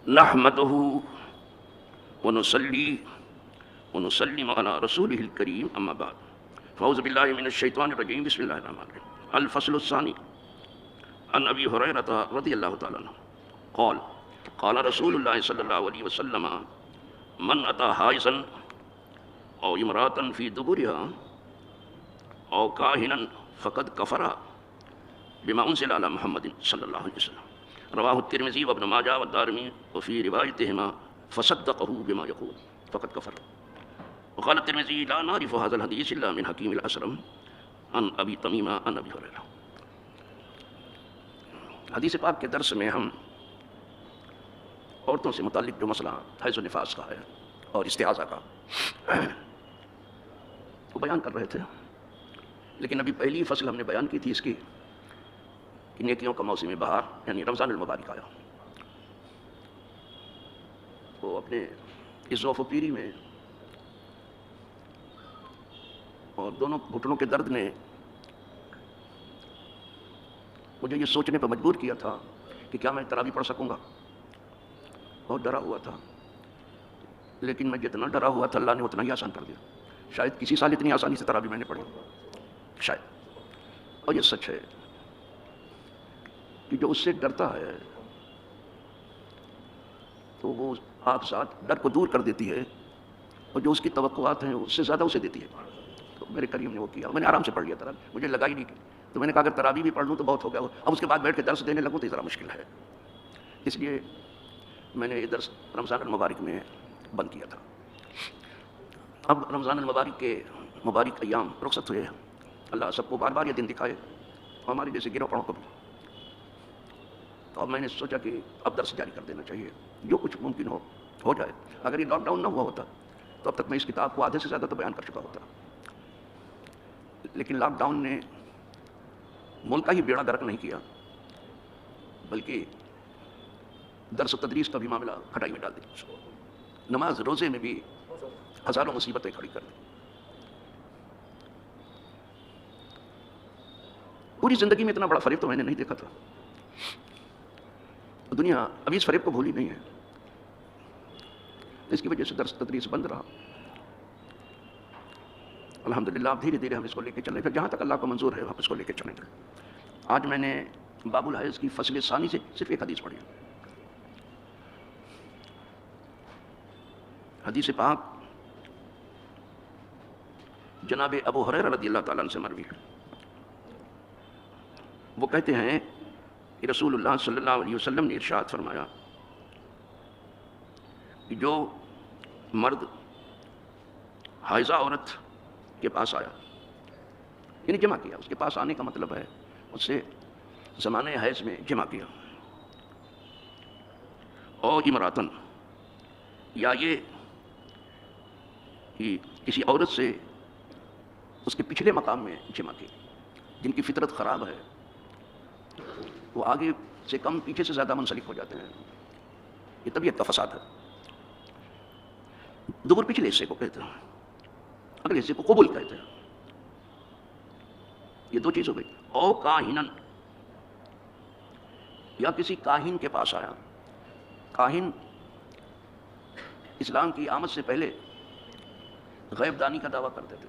نحمده ونصلي ونسلم على رسوله الكريم أما بعد فأعوذ بالله من الشيطان الرجيم بسم الله الرحمن الرحيم. الفصل الثاني عن أبي هريرة رضي الله تعالى عنه قال قال رسول الله صلى الله عليه وسلم من أتى حائزا أو امرأة في دبرها أو كاهنا فقد كفر بما أنزل على محمد صلى الله عليه وسلم. رواه الترمذي وابن ماجه والدارمي وفي روايتهما فصدقه بما يقول فقد كفر. وقال الترمذي لا نعرف هذا الحديث إلا من حكيم الأسرم عن أبي تميمة عن أبي هريرة. حدیث پاک کے درس میں ہم عورتوں سے متعلق جو مسئلہ حیض و نفاس کا ہے اور استحاضہ کا وہ بیان کر رہے تھے، لیکن ابھی پہلی فصل ہم نے بیان کی تھی اس کی کہ نیکیوں کا موسم بہار یعنی رمضان المبارک آیا، وہ اپنے اس ضعف و پیری میں اور دونوں گھٹنوں کے درد نے مجھے یہ سوچنے پر مجبور کیا تھا کہ کیا میں تراویح پڑھ سکوں گا. بہت ڈرا ہوا تھا، لیکن میں جتنا ڈرا ہوا تھا اللہ نے اتنا ہی آسان کر دیا. شاید کسی سال اتنی آسانی سے تراویح میں نے پڑھی شاید. اور یہ سچ ہے کہ جو اس سے ڈرتا ہے تو وہ آپ ساتھ ڈر کو دور کر دیتی ہے، اور جو اس کی توقعات ہیں اس سے زیادہ اسے دیتی ہے. تو میرے کریم نے وہ کیا، میں نے آرام سے پڑھ لیا تراویح، مجھے لگا ہی نہیں کہ تو میں نے کہا اگر تراویح بھی پڑھ لوں تو بہت ہو گیا. اب اس کے بعد بیٹھ کے درس دینے لگوں تو ذرا مشکل ہے، اس لیے میں نے یہ درس رمضان المبارک میں بند کیا تھا. اب رمضان المبارک کے مبارک ایام رخصت ہوئے، اللہ سب کو بار بار یہ دن دکھائے اور ہمارے جیسے گروہ پڑھوں کو بھی. تو اب میں نے سوچا کہ اب درس جاری کر دینا چاہیے، جو کچھ ممکن ہو جائے. اگر یہ لاک ڈاؤن نہ ہوا ہوتا تو اب تک میں اس کتاب کو آدھے سے زیادہ تو بیان کر چکا ہوتا، لیکن لاک ڈاؤن نے ملک کا ہی بیڑا غرق نہیں کیا بلکہ درس و تدریس کا بھی معاملہ کھٹائی میں ڈال دیا. نماز روزے میں بھی ہزاروں مصیبتیں کھڑی کر دی. پوری زندگی میں اتنا بڑا فریب تو میں نے نہیں دیکھا تھا. دنیا ابھی اس فریب کو بھولی نہیں ہے، اس کی وجہ سے درس تدریس بند رہا. الحمدللہ اب دھیرے دھیرے ہم اس کو لے کے چلیں، پھر جہاں تک اللہ کو منظور ہے ہم اس کو لے کے چلیں گے. آج میں نے باب الحیض کی فصل ثانی سے صرف ایک حدیث پڑھی. حدیث پاک جناب ابو ہریرہ رضی اللہ تعالیٰ عنہ سے مروی ہے. وہ کہتے ہیں کہ رسول اللہ صلی اللہ علیہ وسلم نے ارشاد فرمایا کہ جو مرد حائضہ عورت کے پاس آیا، یعنی جمع کیا، اس کے پاس آنے کا مطلب ہے اس سے زمانہ حیض میں جمع کیا، اور امراتن یا یہ کہ کسی عورت سے اس کے پچھلے مقام میں جمع کی، جن کی فطرت خراب ہے وہ آگے سے کم پیچھے سے زیادہ منسلک ہو جاتے ہیں. یہ طبیعت کا فساد ہے. دبر پچھلے حصے کو کہتے ہیں، اگلے حصے کو قبول کہتے ہیں. یہ دو چیز ہو گئی. او کاہنن یا کسی کاہن کے پاس آیا. کاہن اسلام کی آمد سے پہلے غیب دانی کا دعویٰ کرتے تھے،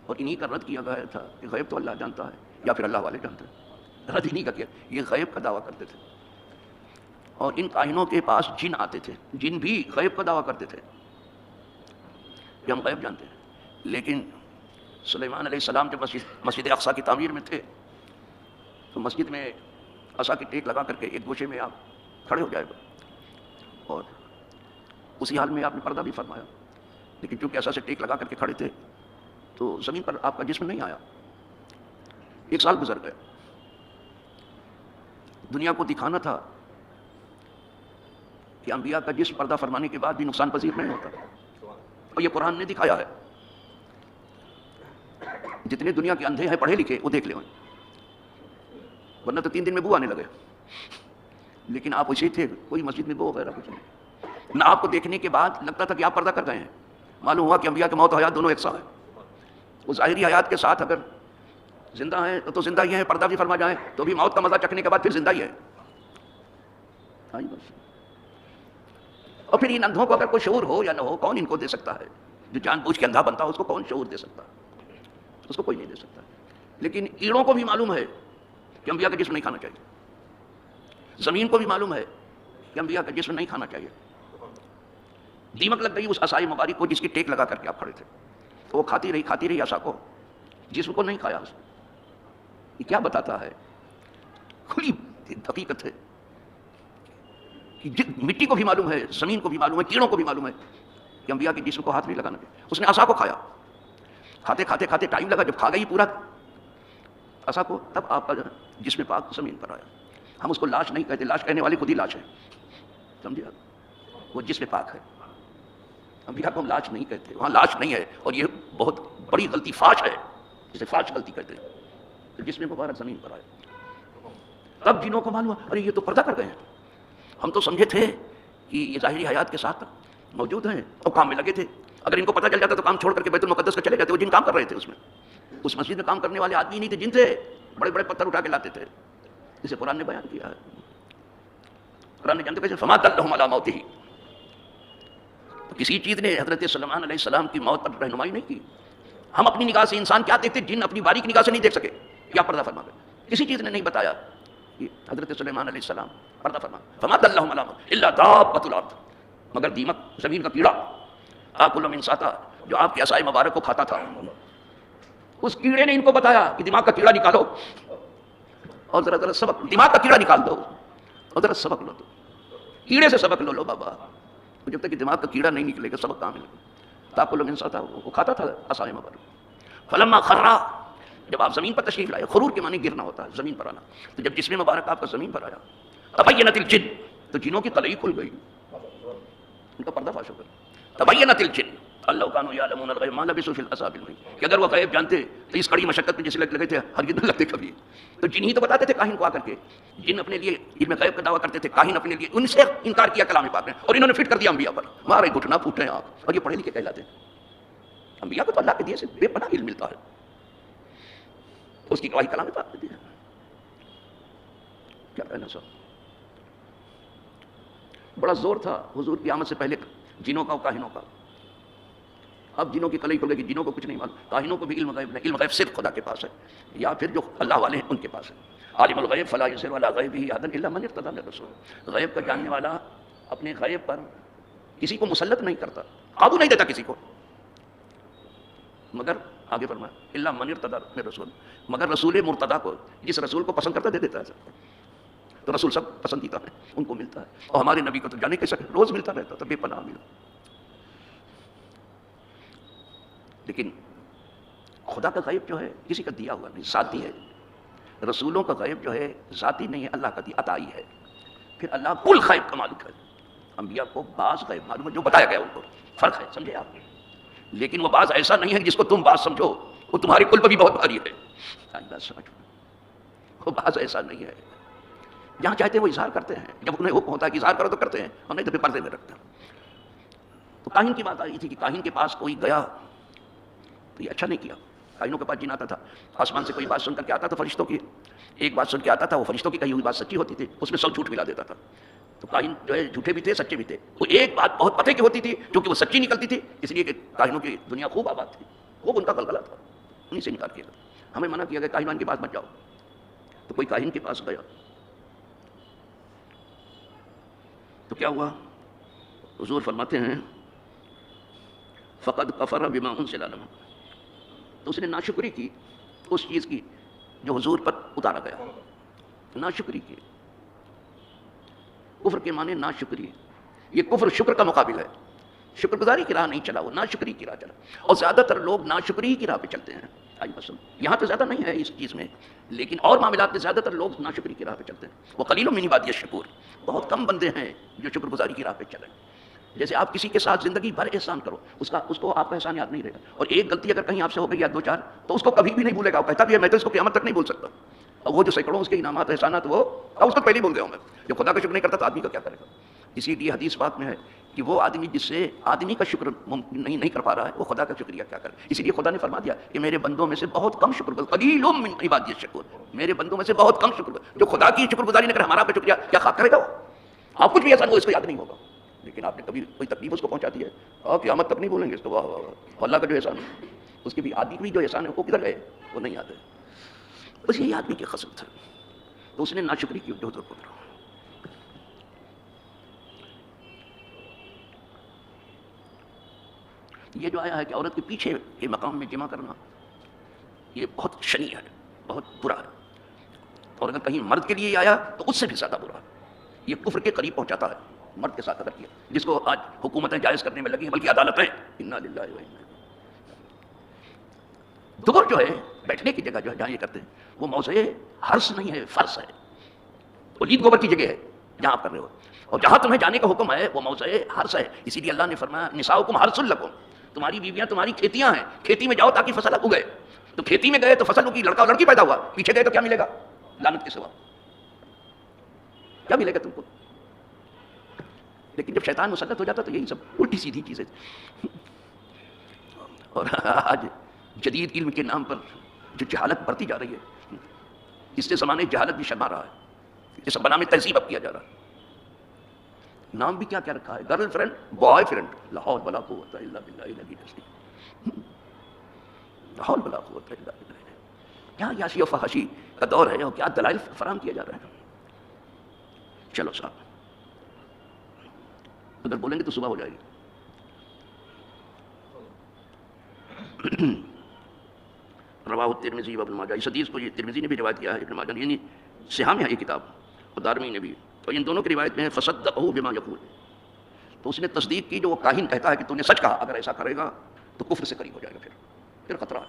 اور انہی کا رد کیا گیا تھا کہ غیب تو اللہ جانتا ہے یا پھر اللہ والے جانتے ہیں. رد انہی کا کیا، یہ غیب کا دعویٰ کرتے تھے. اور ان کاہنوں کے پاس جن آتے تھے، جن بھی غیب کا دعویٰ کرتے تھے کہ ہم غیب جانتے ہیں. لیکن سلیمان علیہ السلام جب مسجد اقصیٰ کی تعمیر میں تھے تو مسجد میں عصا کی ٹیک لگا کر کے ایک گوشے میں آپ کھڑے ہو جائے گا، اور اسی حال میں آپ نے پردہ بھی فرمایا. لیکن چونکہ عصا سے ٹیک لگا کر کے کھڑے تھے تو زمین پر آپ کا جسم نہیں آیا. 1 سال گزر گئے. دنیا کو دکھانا تھا کہ انبیاء کا جسم پردہ فرمانے کے بعد بھی نقصان پذیر نہیں ہوتا، اور یہ قرآن نے دکھایا ہے. جتنے دنیا کے اندھے ہیں پڑھے لکھے وہ دیکھ لیں، ورنہ تو 3 دن میں بو آنے لگے. لیکن آپ اسی تھے، کوئی مسجد میں بو وغیرہ کچھ نہیں. نہ آپ کو دیکھنے کے بعد لگتا تھا کہ آپ پردہ کر گئے ہیں. معلوم ہوا کہ انبیاء کی موت و حیات دونوں ایک ساتھ ہے. وہ ظاہری حیات کے ساتھ اگر زندہ ہیں تو زندہ ہی ہیں، پردہ بھی فرما جائیں تو بھی موت کا مزہ چکھنے کے بعد پھر زندہ ہی ہے. بس. اور پھر ان اندھوں کو اگر کوئی شعور ہو یا نہ ہو، کون ان کو دے سکتا ہے؟ جو جان بوجھ کے اندھا بنتا ہے اس کو کون شعور دے سکتا ہے؟ اس کو کوئی نہیں دے سکتا. لیکن کیڑوں کو بھی معلوم ہے کہ انبیاء کا جسم نہیں کھانا چاہیے. زمین کو بھی معلوم ہے کہ انبیاء کا جسم نہیں کھانا چاہیے. دیمک لگ گئی اس عصائے مبارک کو جس کی ٹیک لگا کر کے آپ کھڑے تھے، تو وہ کھاتی رہی عصا کو، جسم کو نہیں کھایا. یہ کیا بتاتا ہے؟ کھلی حقیقت ہے کہ مٹی کو بھی معلوم ہے، زمین کو بھی معلوم ہے، کیڑوں کو بھی معلوم ہے کہ انبیاء کے جسم کو ہاتھ نہیں لگانا چاہیے. اس نے عصا کو کھایا، کھاتے کھاتے کھاتے ٹائم لگا، جب کھا گئی پورا عصا کو، تب آپ کا جسم پاک زمین پر آیا. ہم اس کو لاش نہیں کہتے، لاش کہنے والے خود ہی لاش ہے، سمجھے آپ؟ وہ جسم پاک ہے. انبیاء کو ہم لاش نہیں کہتے، وہاں لاش نہیں ہے. اور یہ بہت بڑی غلطی، فاش ہے، جسے فاش غلطی کہتے ہیں. تو جسم مبارک زمین پر آیا. تب جنوں کو معلوم ارے یہ تو پردہ کر گئے ہیں. ہم تو سمجھے تھے کہ یہ ظاہری حیات کے ساتھ موجود ہیں اور کام میں لگے تھے. اگر ان کو پتہ چل جاتا تو کام چھوڑ کر کے بیت المقدس کا چلے جاتے. وہ جن کام کر رہے تھے اس میں، اس مسجد میں کام کرنے والے آدمی نہیں تھے، جن تھے بڑے بڑے پتھر اٹھا کے لاتے تھے. اسے قرآن نے بیان کیا ہے. قرآن نے جانتے کیسے؟ فما دلهم علی موتہ. تو کسی چیز نے حضرت سلیمان علیہ السلام کی موت پر رہنمائی نہیں کی. ہم اپنی نگاہ سے انسان کیا دیکھتے، جن اپنی باریک نگاہ سے نہیں دیکھ سکے. کیا پردہ فرما گئے؟ کسی چیز نے نہیں بتایا کہ حضرت سلیمان علیہ السلام پردہ فرما. فما دلهم علی موتہ الا دابۃ الارض، مگر دیمک، زمین کا کیڑا، آکل من ساتا، جو آپ کے عصائے مبارک کو کھاتا تھا. اس کیڑے نے ان کو بتایا کہ دماغ کا کیڑا نکالو اور ذرا سبق، دماغ کا کیڑا نکال دو اور ذرا سبق لو. کیڑے سے سبق لو بابا. جب تک کہ دماغ کا کیڑا نہیں نکلے گا سبق کہاں ملے گا؟ تاکل من ساتا، وہ کھاتا تھا عصائے مبارک. فلما خرا، جب آپ زمین پر تشریف لائے، خرور کے معنی گرنا ہوتا ہے، زمین پر آنا. تو جب جسم مبارک آپ کا زمین پر آیا، تبینت الجن، تو جنوں کی قلعی کھل گئی، ان کا پردہ فاش ہو گیا. تبینت الجن اللہ کانوا یعلمون الغیب ما لبثوا فی العذاب المہین، کہ اگر وہ غیب جانتے تو اس کڑی مشقت میں جیسے لگے تھے ہرگز نہ لگتے کبھی. تو جن ہی تو بتاتے تھے کاہن کو آ کر کے. جن اپنے لیے علم غیب کا دعویٰ کرتے تھے، کاہن اپنے لیے، ان سے انکار کیا کلام پاک نے، اور انہوں نے فٹ کر دیا انبیاء پر. مارے گھٹنا پھوٹے آپ. اور یہ پڑھے لکھے کہلاتے ہیں. انبیاء کو تو اللہ کے دیے سے بے پناہ علم ملتا ہے، اس کی گواہی کلام پاک دیتی ہے. کیا کہنا سر؟ بڑا زور تھا حضور کی آمد سے پہلے جنوں کا اور کاہنوں کا. اب جنوں کی کلئی کھل گئی، جنوں کو کچھ نہیں معلوم. کاہنوں کو بھی علم غیب نہیں، علم غیب صرف خدا کے پاس ہے، یا پھر جو اللہ والے ہیں ان کے پاس ہے. عالم الغیب فلا یظہر علی غیبہ احدا الا من ارتضی من رسول. غیب کا جاننے والا اپنے غیب پر کسی کو مسلط نہیں کرتا، قابو نہیں دیتا کسی کو، مگر آگے فرمایا الا من ارتضی من رسول، مگر رسول مرتضی کو، جس رسول کو پسند کرتا دے دیتا ہے. تو رسول سب پسندیدہ ہیں، ان کو ملتا ہے. اور ہمارے نبی کو تو جانے کے سکے روز ملتا رہتا تھا، بے پناہ ملا. لیکن خدا کا غیب جو ہے کسی کا دیا ہوا نہیں، ذاتی ہے. رسولوں کا غیب جو ہے ذاتی نہیں ہے، اللہ کا دیا عطائی ہے. پھر اللہ کل غیب کا مالک ہے. انبیاء کو بعض غیب معلوم ہے جو بتایا گیا ان کو، فرق ہے، سمجھے آپ. لیکن وہ بعض ایسا نہیں ہے جس کو تم بعض سمجھو، وہ تمہارے کل پر بھی بہت بھاری ہے. وہ بعض ایسا نہیں ہے. جہاں چاہتے ہیں وہ اظہار کرتے ہیں، جب انہیں حکم ہوتا ہے کہ اظہار کرو تو کرتے ہیں، اور نہیں تو پھر پردے میں رکھتے ہیں. تو کاہن کی بات آئی تھی کہ کاہن کے پاس کوئی گیا تو یہ اچھا نہیں کیا. کاہنوں کے پاس جن آتا تھا، آسمان سے کوئی بات سن کر کے آتا تھا فرشتوں کی، ایک بات سن کے آتا تھا، وہ فرشتوں کی کہی ہوئی بات سچی ہوتی تھی، اس میں 100 جھوٹ ملا دیتا تھا. تو کاہن جو ہے جھوٹے بھی تھے سچے بھی تھے. وہ ایک بات بہت پتے کی ہوتی تھی کیونکہ وہ سچی نکلتی تھی، اس لیے کہ کاہنوں کی دنیا خوب آباد تھی، خوب ان کا غلغلہ تھا، انہیں سے انکار کیا گیا. ہمیں منع کیا گیا کاہنان کے پاس مت جاؤ. تو کوئی کاہن کے پاس گیا تو کیا ہوا؟ حضور فرماتے ہیں فقد کفر بما انزل علی محمد، تو اس نے ناشکری کی اس چیز کی جو حضور پر اتارا گیا. ناشکری کی. کفر کے معنی ناشکری. یہ کفر شکر کا مقابل ہے. شکر گزاری کی راہ نہیں چلا، وہ ناشکری کی راہ چلا. اور زیادہ تر لوگ ناشکری کی راہ پہ چلتے ہیں. یہاں تو زیادہ نہیں ہے اس چیز میں، لیکن اور معاملات میں زیادہ تر لوگ ناشکری کی راہ پہ چلتے ہیں. وہ قلیل من عبادی الشکور، بہت کم بندے ہیں جو شکر گزاری کی راہ پہ چلیں. جیسے آپ کسی کے ساتھ زندگی بھر احسان کرو، اس کو آپ کا احسان یاد نہیں رہے گا. اور ایک غلطی اگر کہیں آپ سے ہو گئی یا 2-4 تو اس کو کبھی بھی نہیں بھولے گا. وہ کہتا بھی ہے میں تو اس کو قیامت تک نہیں بھول سکتا. اور وہ جو سینکڑوں اس کے انعامات احسانات وہ اس کو پہلے ہی بول گیا ہوں میں. جو خدا کا شکر نہیں کرتا تو آدمی کا کیا کرے گا. اسی لیے حدیث پاک میں ہے کہ وہ آدمی جس سے آدمی کا شکر نہیں کر پا رہا ہے وہ خدا کا شکریہ کیا کرے. اسی لیے خدا نے فرما دیا کہ میرے بندوں میں سے بہت کم شکر گزار، قلیل من عبادی الشکور، میرے بندوں میں سے بہت کم شکر گزار. جو خدا کی شکر گزاری نہ کرے ہمارا پہ شکریہ کیا خاک کرے گا وہ. آپ کچھ بھی احسان ہو اس کو یاد نہیں ہوگا، لیکن آپ نے کبھی کوئی تکلیف اس کو پہنچاتی ہے آپ قیامت تک نہیں بولیں گے اس کو، واہ واہ واہ، اللہ کا جو احسان ہے اس کی بھی آدمی بھی جو احسان ہے وہ کدھر گئے، وہ نہیں آتے. بس یہی آدمی کی خصلت ہے، تو اس نے ناشکری کی جو قدر. یہ جو آیا ہے کہ عورت کے پیچھے کے مقام میں جمع کرنا، یہ بہت شنیع ہے، بہت برا ہے. اور اگر کہیں مرد کے لیے یہ آیا تو اس سے بھی زیادہ برا ہے. یہ کفر کے قریب پہنچاتا ہے مرد کے ساتھ اگر کیا، جس کو آج حکومتیں جائز کرنے میں لگی ہیں، بلکہ عدالتیں. انا للہ و انا الیہ. دبر جو ہے بیٹھنے کی جگہ جو ہے جہاں یہ کرتے ہیں وہ موضع حرص نہیں ہے، فرض ہے. وہ لید گوبر کی جگہ ہے جہاں آپ کر رہے ہو، اور جہاں تمہیں جانے کا حکم ہے وہ موضع حرص ہے. اسی لیے اللہ نے فرمایا نساؤکم حرث لکم، تمہاری بیویاں تمہاری کھیتیاں ہیں، کھیتی میں جاؤ تاکہ فصل اگے. تو کھیتی میں گئے تو فصل اگی، لڑکا اور لڑکی پیدا ہوا، پیچھے گئے تو کیا ملے گا؟ لعنت کے سوا کیا ملے گا تم کو؟ لیکن جب شیطان مسلط ہو جاتا تو یہی سب الٹی سیدھی چیزیں. اور آج جدید علم کے نام پر جو جہالت بڑھتی جا رہی ہے، اس سے زمانے جہالت بھی شرما رہا ہے. یہ سب بنانے تہذیب اب کیا جا رہا ہے. نام بھی کیا کیا رکھا ہے، گرل فرینڈ، بوائے فرینڈ. لا حول ولا قوت الا باللہ العلی العظیم. لا حول ولا قوت الا باللہ. کیا یاشی و فحاشی کا دور ہے اور کیا دلائل فراہم کیا جا رہا ہے. چلو صاحب اگر بولیں گے تو صبح ہو جائے گی. رواہ الترمذی و ابن ماجہ، اس حدیث کو یہ ترمذی نے بھی روایت کیا ہے، ابن ماجہ نے، یعنی سیاح میں ہے یہ کتاب، اور دارمی نے بھی. تو ان دونوں کی روایت میں ہے فصدقہ بما یقول، تو اس نے تصدیق کی جو وہ کاہن کہتا ہے کہ تو نے سچ کہا، اگر ایسا کرے گا تو کفر سے قریب ہو جائے گا. پھر خطرہ ہے.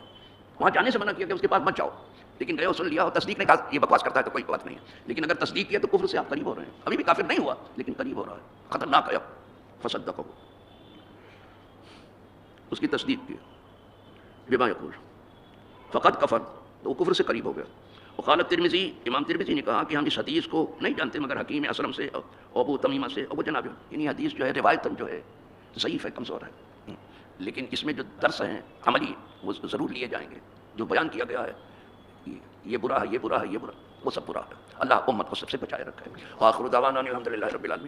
وہاں جانے سے منع کیا کہ اس کے پاس مت جاؤ، لیکن گئے سن لیا اور تصدیق نے کہا یہ بکواس کرتا ہے تو کوئی بات نہیں ہے، لیکن اگر تصدیق کیا تو کفر سے آپ قریب ہو رہے ہیں. ابھی بھی کافر نہیں ہوا لیکن قریب ہو رہا ہے، خطرناک ہے. فصدقہ، اس کی تصدیق کی بما یقول فقط کفر، تو وہ کفر سے قریب ہو گیا. وقال ترمذی، امام ترمذی نے کہا کہ ہم اس حدیث کو نہیں جانتے مگر حکیم اسلم سے اور ابو تمیمہ سے. ابو جناب، یعنی حدیث جو ہے روایتاً جو ہے ضعیف ہے، کمزور ہے، لیکن اس میں جو درس ہیں عملی وہ ضرور لیے جائیں گے. جو بیان کیا گیا ہے یہ برا ہے، یہ برا ہے، یہ برا، وہ سب برا ہے. اللہ امت کو سب سے بچائے رکھے. آخر دعوانا الحمدللہ رب العالمین.